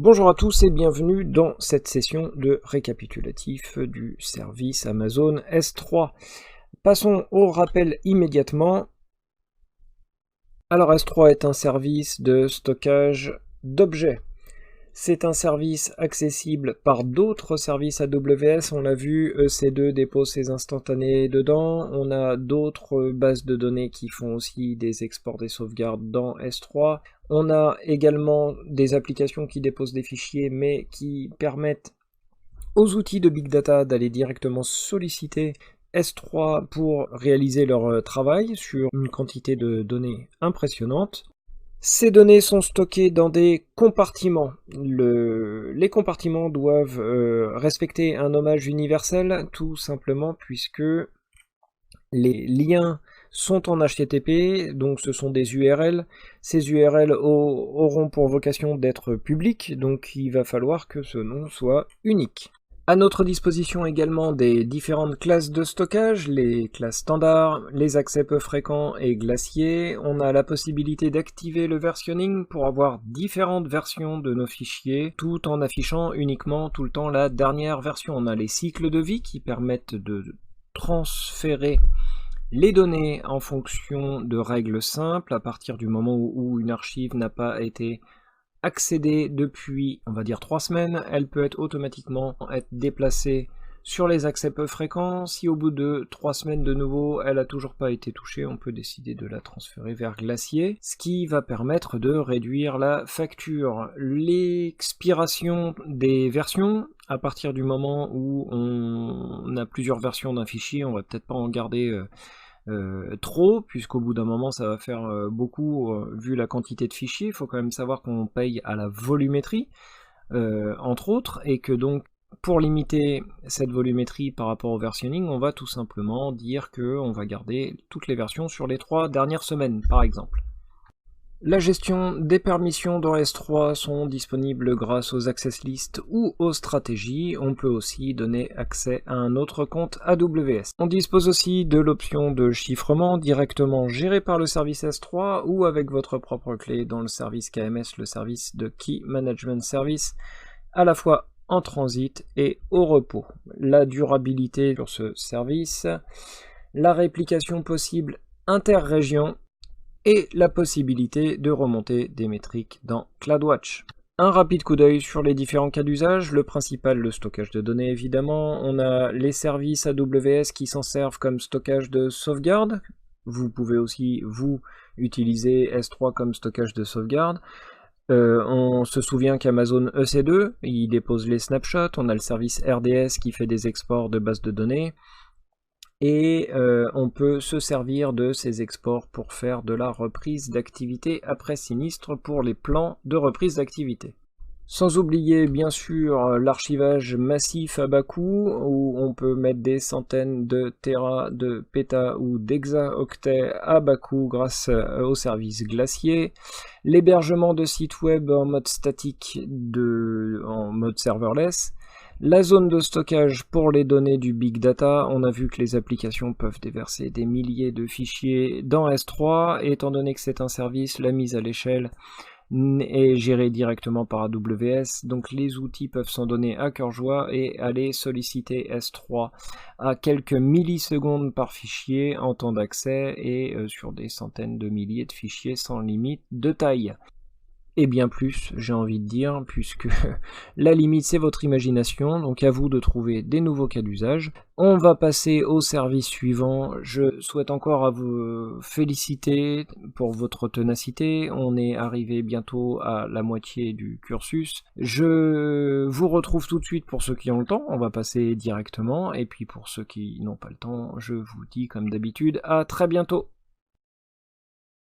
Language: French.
Bonjour à tous et bienvenue dans cette session de récapitulatif du service Amazon S3. Passons au rappel immédiatement. Alors S3 est un service de stockage d'objets. C'est un service accessible par d'autres services AWS, on l'a vu, EC2 dépose ses instantanés dedans, on a d'autres bases de données qui font aussi des exports des sauvegardes dans S3, on a également des applications qui déposent des fichiers mais qui permettent aux outils de Big Data d'aller directement solliciter S3 pour réaliser leur travail sur une quantité de données impressionnante. Ces données sont stockées dans des compartiments. Les compartiments doivent respecter un nommage universel, tout simplement puisque les liens sont en HTTP, donc ce sont des URL. Ces URL auront pour vocation d'être publics, donc il va falloir que ce nom soit unique. À notre disposition également des différentes classes de stockage, les classes standards, les accès peu fréquents et glaciers. On a la possibilité d'activer le versionning pour avoir différentes versions de nos fichiers, tout en affichant uniquement tout le temps la dernière version. On a les cycles de vie qui permettent de transférer les données en fonction de règles simples à partir du moment où une archive n'a pas été accéder depuis, on va dire 3 semaines, elle peut automatiquement être déplacée sur les accès peu fréquents. Si au bout de 3 semaines de nouveau, elle n'a toujours pas été touchée, on peut décider de la transférer vers Glacier, ce qui va permettre de réduire la facture. L'expiration des versions, à partir du moment où on a plusieurs versions d'un fichier, on va peut-être pas en garder trop, puisqu'au bout d'un moment ça va faire beaucoup vu la quantité de fichiers. Il faut quand même savoir qu'on paye à la volumétrie, entre autres, et que donc pour limiter cette volumétrie par rapport au versionning, on va tout simplement dire qu'on va garder toutes les versions sur les 3 dernières semaines, par exemple. La gestion des permissions dans S3 sont disponibles grâce aux access lists ou aux stratégies. On peut aussi donner accès à un autre compte AWS. On dispose aussi de l'option de chiffrement directement gérée par le service S3 ou avec votre propre clé dans le service KMS, le service de Key Management Service, à la fois en transit et au repos. La durabilité sur ce service, la réplication possible interrégion, et la possibilité de remonter des métriques dans CloudWatch. Un rapide coup d'œil sur les différents cas d'usage, le principal, le stockage de données évidemment, on a les services AWS qui s'en servent comme stockage de sauvegarde, vous pouvez aussi vous utiliser S3 comme stockage de sauvegarde. On se souvient qu'Amazon EC2, il dépose les snapshots, on a le service RDS qui fait des exports de bases de données, et on peut se servir de ces exports pour faire de la reprise d'activité après sinistre pour les plans de reprise d'activité. Sans oublier bien sûr l'archivage massif à bas coût, où on peut mettre des centaines de téra, de péta ou d'hexaoctets à bas coût grâce au service Glacier, l'hébergement de sites web en mode statique, en mode serverless, la zone de stockage pour les données du Big Data. On a vu que les applications peuvent déverser des milliers de fichiers dans S3, et étant donné que c'est un service, la mise à l'échelle est gérée directement par AWS, donc les outils peuvent s'en donner à cœur joie et aller solliciter S3 à quelques millisecondes par fichier en temps d'accès et sur des centaines de milliers de fichiers sans limite de taille. Et bien plus, j'ai envie de dire, puisque la limite c'est votre imagination, donc à vous de trouver des nouveaux cas d'usage. On va passer au service suivant. Je souhaite encore à vous féliciter pour votre ténacité. On est arrivé bientôt à la moitié du cursus. Je vous retrouve tout de suite pour ceux qui ont le temps, on va passer directement, et puis pour ceux qui n'ont pas le temps, je vous dis comme d'habitude à très bientôt.